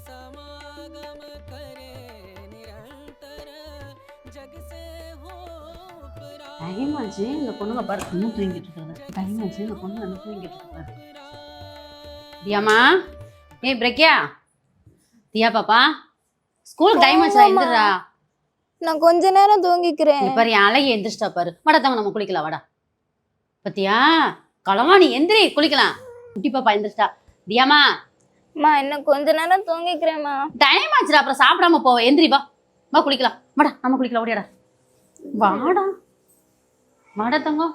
समागम करे निरंतर जग से हो டைம் ஆச்சு இந்த பொண்ணுங்க பாரு இன்னும் தூங்கிட்டு இருக்காங்க. டைம் ஆச்சு இந்த பொண்ணு இன்னும் தூங்கிட்டு இருக்காங்க. தியாமா ஏய் பிரக்யா தியா பாப்பா ஸ்கூலுக்கு டைம் ஆச்சுடா எந்திரா. நான் கொஞ்ச நேரம் தூங்கிக்கிறேன். பாரு என் அழகி எந்திரிச்சிட்டா பாரு. வாடா தாங்க நம்ம குளிக்கலாம் வாடா. பத்தியா களவா நீ எந்திரி குளிக்கலாம். குட்டி பாப்பா எந்திரிச்சிட்டா. தியாமா அம்மா இன்னும் கொஞ்ச நேரம் தூங்கிக்கிறேம்மா. டைம் ஆச்சுடா அப்புறம் சாப்பிடாம போவ. எந்திரி வா வா குளிக்கலாம் வாடா நம்ம குளிக்கலாம் ஓடியாடா. வாடா வாடா தங்கம்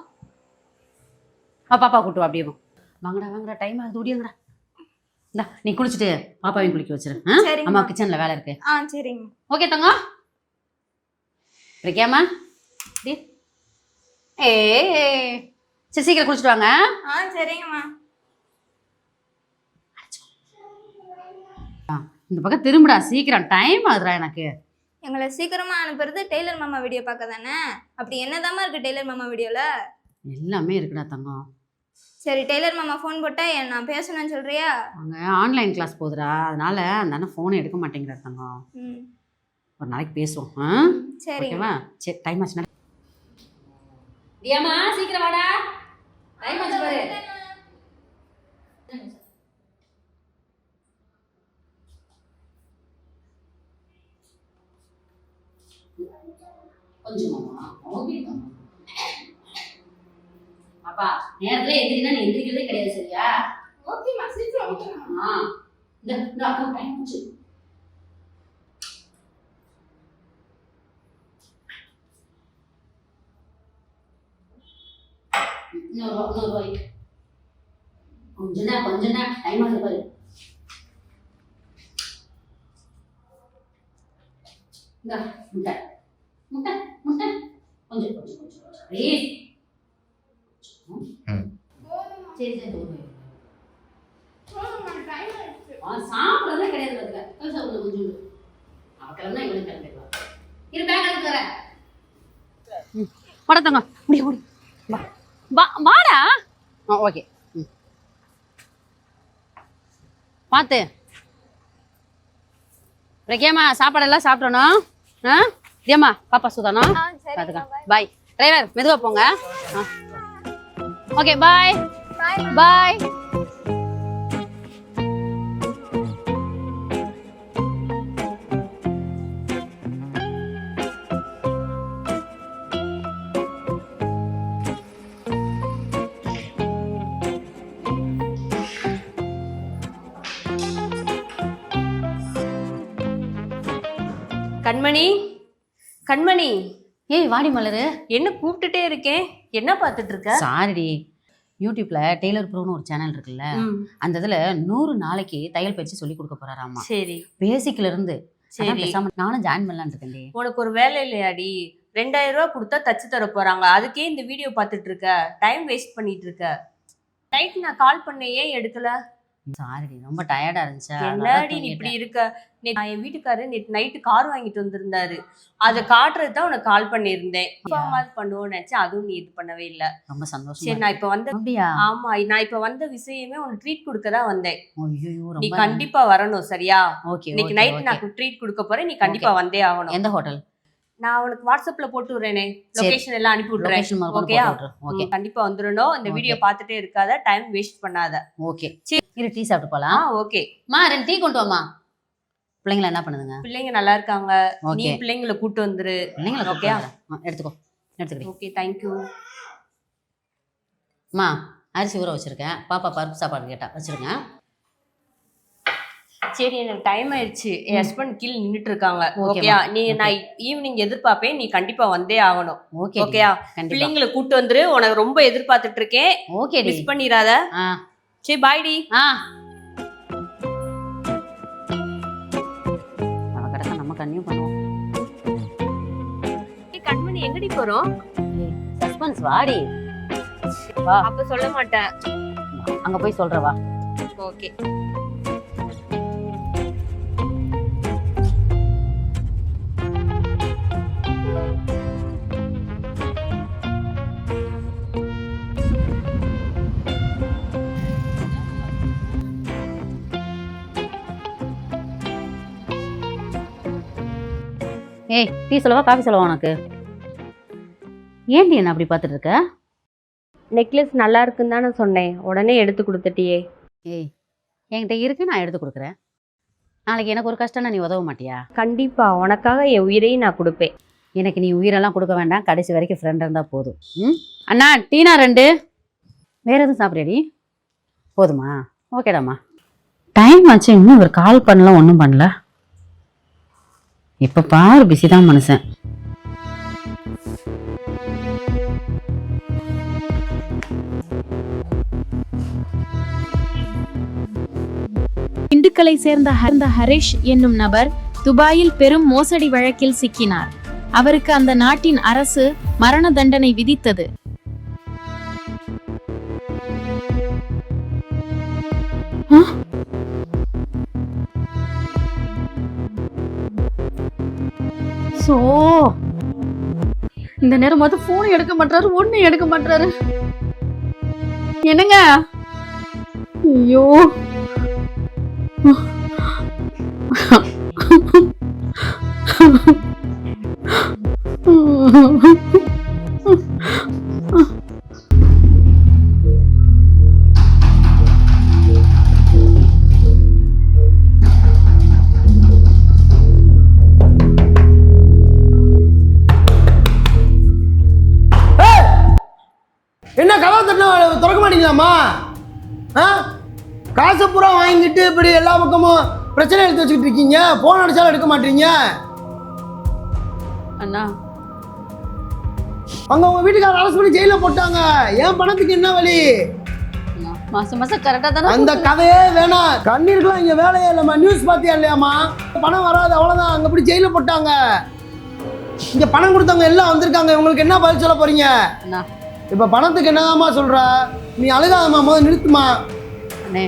வா பாப்பா கூட்டு வா அப்படியே வாங்கடா வாங்கடா டைம் ஆகுது ஓடியாங்கடா. இந்தா நீ குளிச்சுட்டு பாப்பாவையும் குளிக்க வச்சிரு. அம்மா கிச்சன்ல வேலை இருக்கு. சரிங்க. ஓகே தங்கம் பிரக்யாமா ஏ சரி சீக்கிரம் குளிச்சுட்டு வாங்க. சரிங்கம்மா. இந்த பக்கம் திரும்புடா சீக்கிரம் டைம் ஆகுதுடா எனக்கு. எங்களை சீக்கிரமா அனுப்புறது டெய்லர் மாமா வீடியோ பார்க்க தானே. அப்படி என்னதாம்மா இருக்கு டெய்லர் மாமா வீடியோல? எல்லாமே இருக்குடா தங்கம். சரி டெய்லர் மாமா ஃபோன் போட்டா நான் பேசணும்னு சொல்றியா? அவங்க ஆன்லைன் கிளாஸ் போகுதுடா அதனால அந்த அண்ணன் ஃபோனை எடுக்க மாட்டேங்கிறா தங்கம். ஒரு நாளைக்கு பேசுவோம். சரி ஓகேவா சரி டைம் ஆச்சுனா தியாமா சீக்கிரம் வாடா டைம் ஆச்சு பாரு. கொஞ்சமா ஓகே தங்கம். அப்பா நேரத்துல எந்திரினா நீ எந்திரிக்கிறதே கிடையாது சரியா? ஓகேமா சீக்கிரம் ஓகேமா. இந்த அக்கா டைம் ஆச்சு. இன்னொரு கொஞ்சம் டைம் ஆகுது பாரு. முட்டை முட்டை முட்டை கொஞ்சம் கொஞ்சம் கொஞ்சம் ப்ளீஸ். சரி சரி சாப்பிட்றதே கிடையாது பார்த்துக்க. கொஞ்சம் கொஞ்சம் அவ கிளம்புனா இவனுக்கு கிளம்பிடுவான். இரு பேக் எடுத்து வரேன். வாடா தங்க முடிய ஓடி வா வாடா. ஓகே பார்த்து பிரக்யாமா சாப்பாடெல்லாம் சாப்பிடணும். தியம்மா பாப்பா சுதானா பார்த்துக்கா. பாய் டிரைவர் மெதுவாக போங்க. ஓகே பாய் பாய். கண்மணி கண்மணி ஏய் வாடி மலரு என்ன கூப்பிட்டுட்டே இருக்கேன் என்ன பார்த்துட்டு இருக்க? சாரிடி யூடியூப்ல டெய்லர் ப்ரோன்னு ஒரு சேனல் இருக்குல்ல அந்த இதுல 100 நாளைக்கு தையல் பயிற்சி சொல்லி கொடுக்க போறாராமா. சரி பேசிக்ல இருந்து. சரி நானும் ஜாயின் பண்ணலான்னு இருக்கேன். உனக்கு ஒரு வேலை இல்லையாடி? 2000 ரூபாய் கொடுத்தா தச்சு தர போறாங்க. அதுக்கே இந்த வீடியோ பார்த்துட்டு இருக்க, டைம் வேஸ்ட் பண்ணிட்டு இருக்க. நைட் நான் கால் பண்ணேன் ஏன் எடுக்கல? சாரிடி ரொம்ப டயர்டா இருந்துச்சு. என்னடி நீ இப்படி இருக்க? நான் என் வீட்டுக்காரரு நேற்று நைட்டு கார் வாங்கிட்டு வந்திருந்தாரு. அதை காட்டுறது தான் உனக்கு கால் பண்ணியிருந்தேன். பண்ணுவோம்னு நினைச்சேன், அதுவும் நீ இது பண்ணவே இல்லை. ரொம்ப சந்தோஷம். சரி நான் இப்ப வந்த ஆமா நான் இப்ப வந்த விஷயமே உனக்கு ட்ரீட் கொடுக்க தான் வந்தேன். நீ கண்டிப்பா வரணும் சரியா? இன்னைக்கு நைட் நான் ட்ரீட் கொடுக்க போறேன், நீ கண்டிப்பா வந்தே ஆகணும். எந்த ஹோட்டல்? நான் உனக்கு வாட்ஸ்அப்ல போட்டு விடுறேனே, லொகேஷன் எல்லாம் அனுப்பி விடுறேன். ஓகேயா? கண்டிப்பா வந்துடணும். இந்த வீடியோ பார்த்துட்டே இருக்காத, டைம் வேஸ்ட் பண்ணாத. ஓகே சரி டீ சாப்பிட்டு போலாம். ஓகே மா 2 டீ கொண்டு வாமா. பிள்ளைங்க என்ன பண்ணுதுங்க? பிள்ளைங்க நல்லா இருக்காங்க. நீ பிள்ளைங்களை கூட்டு வந்துரு. பிள்ளைங்க ஓகேயா? எடுத்துக்கோ எடுத்துக்கிறேன். Okay thank you. மா அரிசி ஊற வச்சிருக்கேன். பாப்பா பருப்பு சாப்பாடு கேட்டா வச்சிருங்க. சரி எனக்கு டைம் ஆயிடுச்சு. என் ஹஸ்பண்ட் கீழே நின்றுட்டு இருக்காங்க. ஓகேயா? நான் ஈவினிங் எதிர்பார்ப்பேன், நீ கண்டிப்பா வந்தே ஆகணும். ஓகேயா? பிள்ளைங்களை கூட்டு வந்துரு. உனக்கு ரொம்ப எதிர்பார்த்துட்டு இருக்கேன். ஓகே மிஸ் பண்ணிடாத. சரி பாய்டி. நம்ம கண்ணியும் பண்ணுவோம். கண்மணி எங்கடி போறோம்? சஸ்பென்ஸ் வாடி. அப்ப சொல்ல மாட்டேன். அங்க போய் சொல்றவா. ஓகே ஏய் டீ சொல்லவா காஃபி சொல்லவா உனக்கு? ஏன்டி என்ன அப்படி பார்த்துட்டு இருக்க? நெக்லஸ் நல்லா இருக்குன்னு தானே சொன்னேன், உடனே எடுத்து கொடுத்துட்டியே. ஏய் என்கிட்ட இருக்கு, நான் எடுத்து கொடுக்குறேன். நாளைக்கு எனக்கு ஒரு கஷ்டம்னா நீ உதவ மாட்டியா? கண்டிப்பா உனக்காக என் உயிரையும் நான் கொடுப்பேன். எனக்கு நீ உயிரெல்லாம் கொடுக்க வேண்டாம், கடைசி வரைக்கும் ஃப்ரெண்ட் இருந்தால் போதும். அண்ணா டீனா 2. வேறு எதுவும் சாப்பிட்றியாடி? போதுமா? ஓகேடாம்மா. டைம் ஆச்சு, இன்னும் ஒரு கால் பண்ணலாம், ஒன்றும் பண்ணல. இப்போ பாரு பிஸி தான் மனுஷன். திண்டுக்கலை சேர்ந்த ஹரிஷ் என்னும் நபர் துபாயில் பெரும் மோசடி வழக்கில் சிக்கினார். அவருக்கு அந்த நாட்டின் அரசு மரண தண்டனை விதித்தது. இந்த நேரம் பார்த்து போன் எடுக்க மாட்டாரு, ஒண்ணு எடுக்க மாட்டாரு. என்னங்க? ஐயோ என்ன கதவை தட்டினா திறக்க மாட்டீங்களாம்மா? காசை பூரா வாங்கிட்டு இப்படி எல்லா பக்கமும் பிரச்சனை எடுத்து வச்சுக்கிட்டு இருக்கீங்க. போன் அடிச்சாலும் எடுக்க மாட்டீங்க. அண்ணா அங்க உங்க வீட்டுக்காரர் அரசு பண்ணி ஜெயில போட்டாங்க. என் பணத்துக்கு என்ன வழி? மாசம் மாசம் கரெக்டா தானே. அந்த கதையே வேணாம். கண்ணீருக்குலாம் இங்க வேலையே இல்லைம்மா. நியூஸ் பார்த்தியா இல்லையாம்மா? பணம் வராது, அவ்வளவுதான். அங்க இப்படி ஜெயில போட்டாங்க. இங்க பணம் கொடுத்தவங்க எல்லாம் வந்திருக்காங்க. இவங்களுக்கு என்ன பதில் சொல்ல போறீங்க? இப்ப பணத்துக்கு என்னதாம்மா சொல்ற? நீ அழுகாதம்மா, முதல்ல நிறுத்துமா. அண்ணே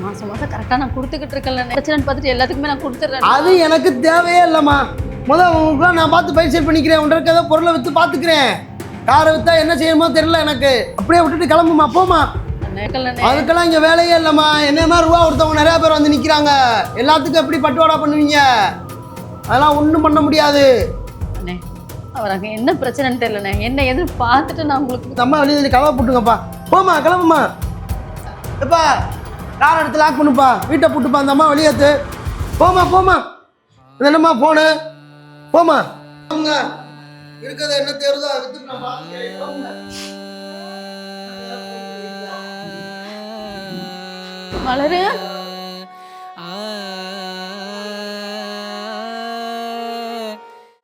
மாசம் மாசம் கரெக்டா நான் கொடுத்துக்கிட்டு இருக்கேன்ல, பிரச்சனைன்னு பார்த்துட்டு எல்லாத்துக்குமே நான் கொடுத்துட்றேன். அது எனக்கு தேவையே இல்லைம்மா. முதல்ல உங்களுக்குலாம் நான் பார்த்து பயிற்சி பண்ணிக்கிறேன். உன்கிட்ட இருக்க ஏதோ பொருளை விற்று பார்த்துக்கிறேன். காரை விற்றா என்ன செய்யணுமோ தெரியல எனக்கு. அப்படியே விட்டுட்டு கிளம்புமா, போமா. அதுக்கெல்லாம் இங்கே வேலையே இல்லைம்மா. என்ன மாதிரி ரூபா ஒருத்தவங்க நிறையா பேர் வந்து நிற்கிறாங்க. எல்லாத்துக்கும் எப்படி பட்டுவாடா பண்ணுவீங்க? அதெல்லாம் ஒன்றும் பண்ண முடியாது. அவர் அங்கே என்ன பிரச்சனைன்னு தெரியலண்ணே. என்ன எதுன்னு பார்த்துட்டு நான் உங்களுக்கு அம்மா வெளியே கதவை போட்டுங்கப்பா. போமா, கிளம்புமா. எப்பா கார் எடுத்து லாக் பண்ணுப்பா. வீட்டை போட்டுப்பா. அந்த அம்மா வெளியேற்று. போமா போமா. இது என்னம்மா போனு? போமா. இருக்கிறத என்ன தேர்தோ மலரு